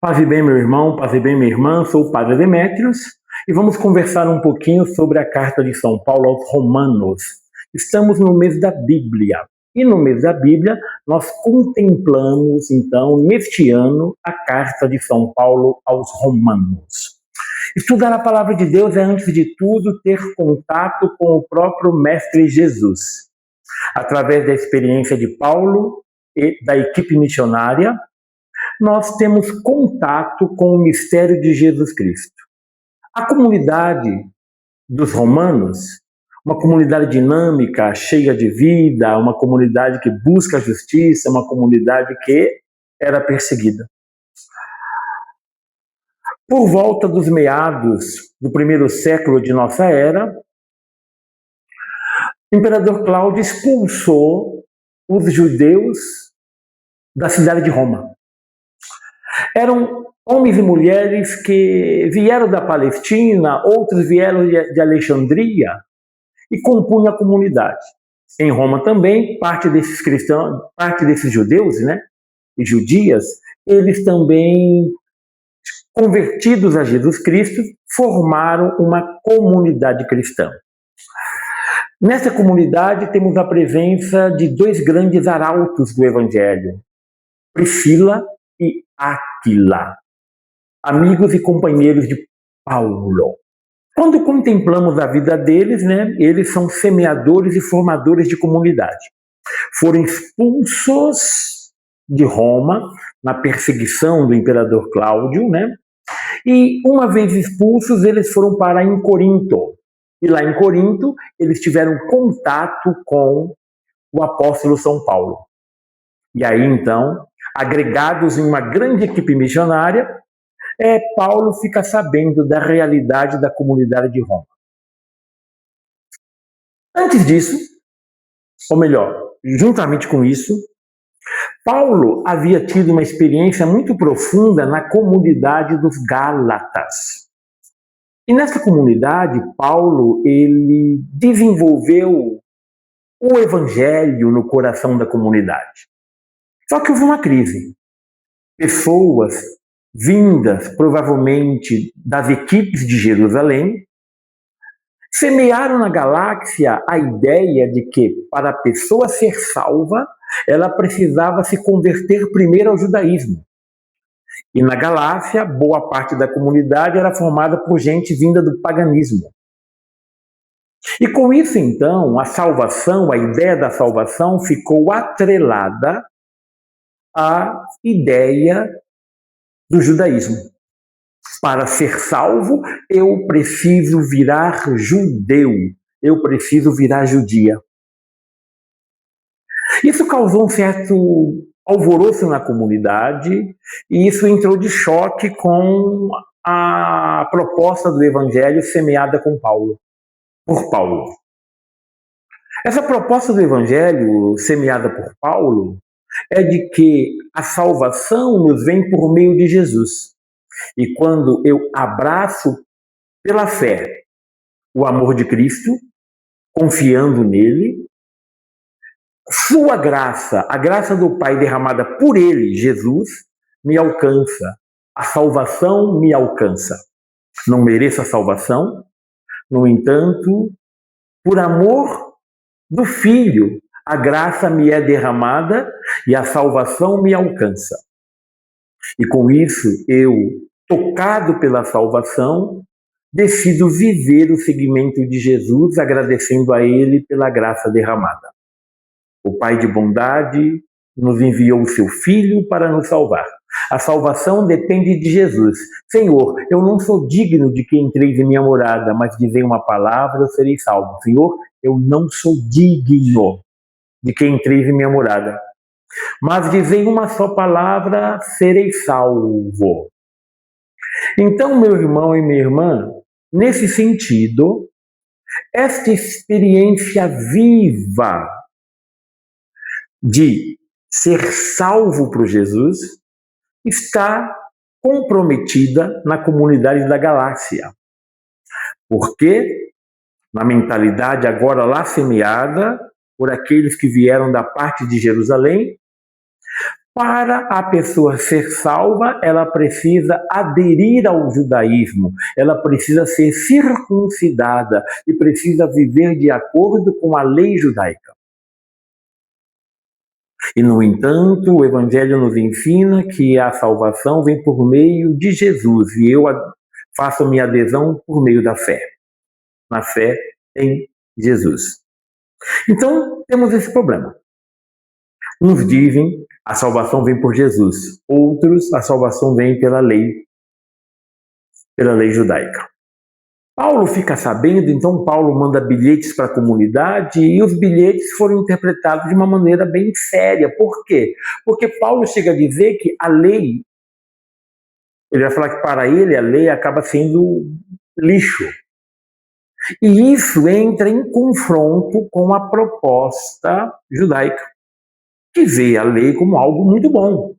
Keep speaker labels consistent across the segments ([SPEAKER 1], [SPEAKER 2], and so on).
[SPEAKER 1] Paz e bem, meu irmão, paz e bem, minha irmã, sou o Padre Demétrios e vamos conversar um pouquinho sobre a carta de São Paulo aos Romanos. Estamos no mês da Bíblia e no mês da Bíblia nós contemplamos, então, neste ano, a carta de São Paulo aos Romanos. Estudar a palavra de Deus é, antes de tudo, ter contato com o próprio Mestre Jesus. Através da experiência de Paulo e da equipe missionária, nós temos contato com o mistério de Jesus Cristo. A comunidade dos romanos, uma comunidade dinâmica, cheia de vida, uma comunidade que busca a justiça, uma comunidade que era perseguida. Por volta dos meados do primeiro século de nossa era, o imperador Cláudio expulsou os judeus da cidade de Roma. Eram homens e mulheres que vieram da Palestina, outros vieram de Alexandria e compunham a comunidade. Em Roma também, parte desses cristãos, parte desses judeus, né, e judias, eles também, convertidos a Jesus Cristo, formaram uma comunidade cristã. Nessa comunidade temos a presença de dois grandes arautos do Evangelho, Priscila e Áquila, amigos e companheiros de Paulo. Quando contemplamos a vida deles, né, eles são semeadores e formadores de comunidade. Foram expulsos de Roma na perseguição do imperador Cláudio, né? E uma vez expulsos, eles foram parar em Corinto. E lá em Corinto, eles tiveram contato com o apóstolo São Paulo. E aí, então, agregados em uma grande equipe missionária, Paulo fica sabendo da realidade da comunidade de Roma. Antes disso, ou melhor, juntamente com isso, Paulo havia tido uma experiência muito profunda na comunidade dos Gálatas. E nessa comunidade, Paulo, ele desenvolveu o evangelho no coração da comunidade. Só que houve uma crise. Pessoas vindas, provavelmente, das equipes de Jerusalém, semearam na galáxia a ideia de que, para a pessoa ser salva, ela precisava se converter primeiro ao judaísmo. E na Galácia, boa parte da comunidade era formada por gente vinda do paganismo. E com isso, então, a salvação, a ideia da salvação ficou atrelada à ideia do judaísmo. Para ser salvo, eu preciso virar judeu, eu preciso virar judia. Isso causou um certo alvoroço na comunidade e isso entrou de choque com a proposta do evangelho semeada por Paulo. Essa proposta do evangelho semeada por Paulo é de que a salvação nos vem por meio de Jesus. E quando eu abraço pela fé o amor de Cristo, confiando nele, sua graça, a graça do Pai derramada por ele, Jesus, me alcança. A salvação me alcança. Não mereço a salvação, no entanto, por amor do Filho, a graça me é derramada e a salvação me alcança. E com isso, eu, tocado pela salvação, decido viver o seguimento de Jesus, agradecendo a Ele pela graça derramada. O Pai de bondade nos enviou o seu Filho para nos salvar. A salvação depende de Jesus. Senhor, eu não sou digno de que entreis em minha morada, mas dizei uma palavra, eu serei salvo. Senhor, eu não sou digno de que entreis em minha morada, mas dizei uma só palavra, serei salvo. Então, meu irmão e minha irmã, nesse sentido, esta experiência viva de ser salvo por Jesus está comprometida na comunidade da Galácia. Porque, na mentalidade agora lá semeada por aqueles que vieram da parte de Jerusalém, Para a pessoa ser salva, ela precisa aderir ao judaísmo, ela precisa ser circuncidada e precisa viver de acordo com a lei judaica. E, no entanto, o Evangelho nos ensina que a salvação vem por meio de Jesus, e eu faço a minha adesão por meio da fé, na fé em Jesus. Então, temos esse problema. Uns dizem a salvação vem por Jesus, outros a salvação vem pela lei judaica. Paulo fica sabendo, então Paulo manda bilhetes para a comunidade e os bilhetes foram interpretados de uma maneira bem séria. Por quê? Porque Paulo chega a dizer que a lei, ele vai falar que para ele a lei acaba sendo lixo. E isso entra em confronto com a proposta judaica, que vê a lei como algo muito bom.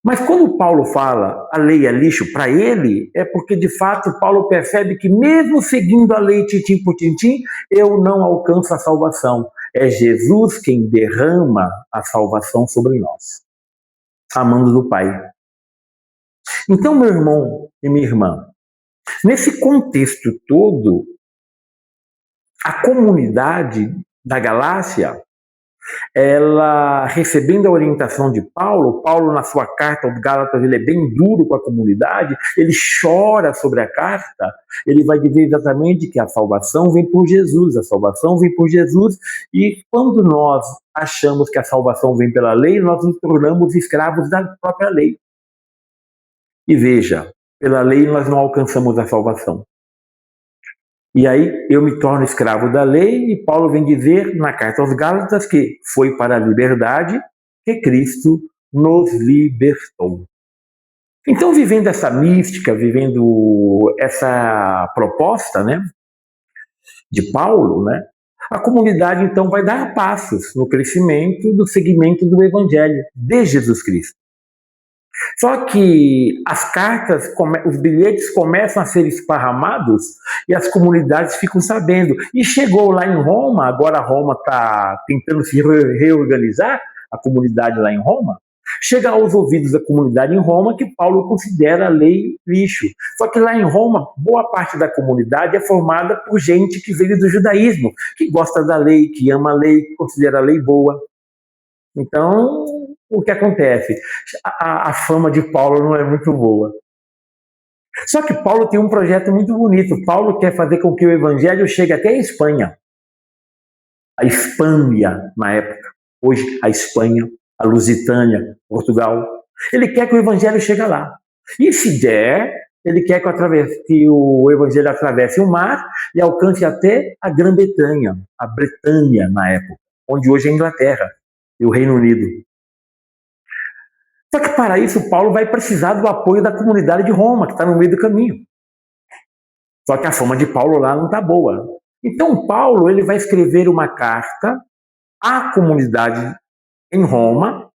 [SPEAKER 1] Mas quando Paulo fala a lei é lixo para ele, é porque de fato Paulo percebe que mesmo seguindo a lei tintim por tintim, eu não alcanço a salvação. É Jesus quem derrama a salvação sobre nós, amando do Pai. Então, meu irmão e minha irmã, nesse contexto todo, a comunidade da Galácia, ela recebendo a orientação de Paulo, na sua carta aos Gálatas, ele é bem duro com a comunidade, ele chora sobre a carta, ele vai dizer exatamente que a salvação vem por Jesus, e quando nós achamos que a salvação vem pela lei, nós nos tornamos escravos da própria lei. E veja, pela lei nós não alcançamos a salvação. E aí eu me torno escravo da lei, e Paulo vem dizer na carta aos Gálatas que foi para a liberdade que Cristo nos libertou. Então, vivendo essa mística, vivendo essa proposta, né, de Paulo, né, a comunidade então vai dar passos no crescimento do segmento do Evangelho de Jesus Cristo. Só que as cartas, os bilhetes começam a ser esparramados e as comunidades ficam sabendo. E chegou lá em Roma, agora Roma está tentando se reorganizar, a comunidade lá em Roma, chega aos ouvidos da comunidade em Roma que Paulo considera a lei lixo. Só que lá em Roma, boa parte da comunidade é formada por gente que veio do judaísmo, que gosta da lei, que ama a lei, que considera a lei boa. Então, o que acontece? A fama de Paulo não é muito boa. Só que Paulo tem um projeto muito bonito. Paulo quer fazer com que o evangelho chegue até a Espanha. A Espanha, na época. Hoje, a Espanha, a Lusitânia, Portugal. Ele quer que o evangelho chegue lá. E se der, ele quer que o evangelho atravesse o mar e alcance até a Grã-Bretanha, a Bretanha, na época, onde hoje é a Inglaterra e o Reino Unido. Só que para isso Paulo vai precisar do apoio da comunidade de Roma, que está no meio do caminho. Só que a fama de Paulo lá não está boa. Então Paulo ele vai escrever uma carta à comunidade em Roma,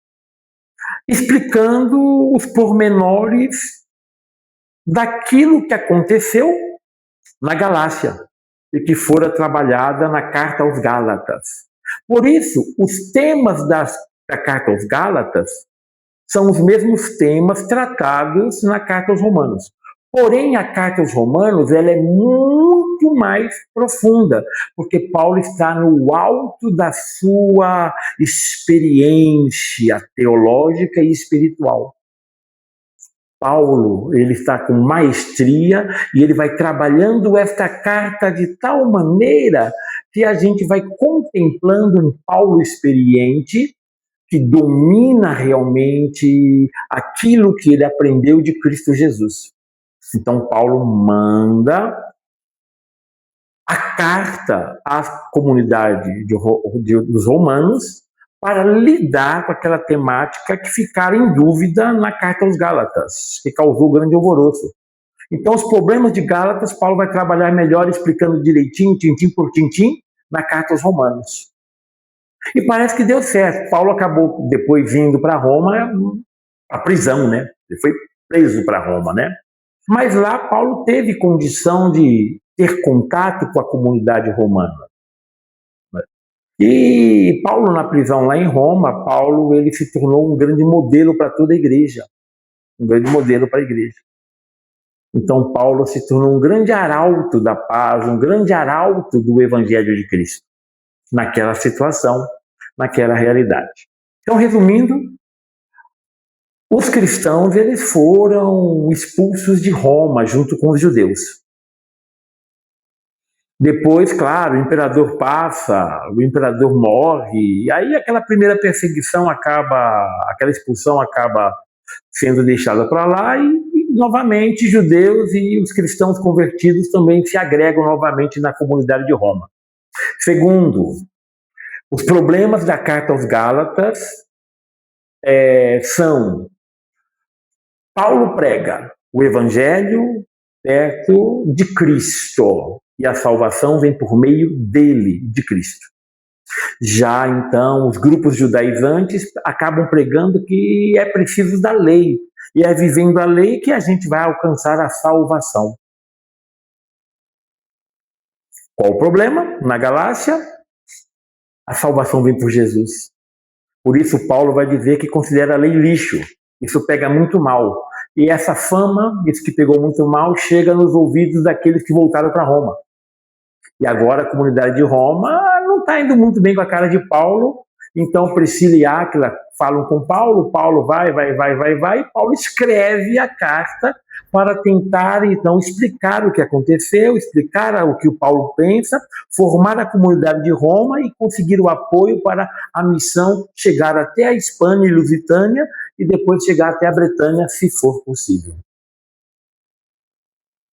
[SPEAKER 1] explicando os pormenores daquilo que aconteceu na Galácia e que fora trabalhada na carta aos Gálatas. Por isso, os temas da carta aos Gálatas são os mesmos temas tratados na carta aos Romanos. Porém, a carta aos Romanos ela é muito mais profunda, porque Paulo está no alto da sua experiência teológica e espiritual. Paulo ele está com maestria e ele vai trabalhando esta carta de tal maneira que a gente vai contemplando um Paulo experiente que domina realmente aquilo que ele aprendeu de Cristo Jesus. Então Paulo manda a carta à comunidade dos romanos para lidar com aquela temática que ficaram em dúvida na carta aos Gálatas, que causou grande alvoroço. Então os problemas de Gálatas, Paulo vai trabalhar melhor explicando direitinho, tintim por tintim, na carta aos Romanos. E parece que deu certo. Paulo acabou depois indo para Roma, a prisão, né? Ele foi preso para Roma, né? Mas lá Paulo teve condição de ter contato com a comunidade romana. E Paulo, na prisão lá em Roma, Paulo ele se tornou um grande modelo para toda a igreja, um grande modelo para a igreja. Então Paulo se tornou um grande arauto da paz, um grande arauto do Evangelho de Cristo, naquela situação, naquela realidade. Então, resumindo, os cristãos eles foram expulsos de Roma junto com os judeus. Depois, claro, o imperador passa, o imperador morre, e aí aquela primeira perseguição acaba, aquela expulsão acaba sendo deixada para lá e novamente judeus e os cristãos convertidos também se agregam novamente na comunidade de Roma. Segundo, os problemas da carta aos Gálatas são: Paulo prega o evangelho perto de Cristo e a salvação vem por meio dele, de Cristo. Já então os grupos judaizantes acabam pregando que é preciso da lei e é vivendo a lei que a gente vai alcançar a salvação. Qual o problema? Na Galácia, a salvação vem por Jesus. Por isso Paulo vai dizer que considera a lei lixo. Isso pega muito mal. E essa fama, isso que pegou muito mal, chega nos ouvidos daqueles que voltaram para Roma. E agora a comunidade de Roma não está indo muito bem com a cara de Paulo. Então Priscila e Áquila falam com Paulo, Paulo vai, e Paulo escreve a carta para tentar então explicar o que aconteceu, explicar o que o Paulo pensa, formar a comunidade de Roma e conseguir o apoio para a missão chegar até a Espanha e Lusitânia e depois chegar até a Bretanha, se for possível.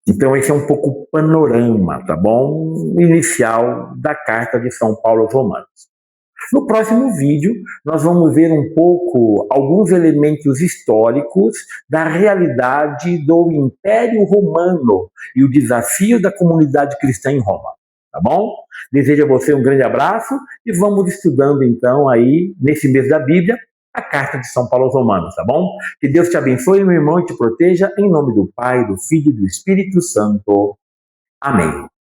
[SPEAKER 1] Então esse é um pouco o panorama, tá bom? Inicial da carta de São Paulo aos Romanos. No próximo vídeo, nós vamos ver um pouco alguns elementos históricos da realidade do Império Romano e o desafio da comunidade cristã em Roma, tá bom? Desejo a você um grande abraço e vamos estudando então aí, nesse mês da Bíblia, a carta de São Paulo aos Romanos, tá bom? Que Deus te abençoe, meu irmão, e te proteja, em nome do Pai, do Filho e do Espírito Santo. Amém.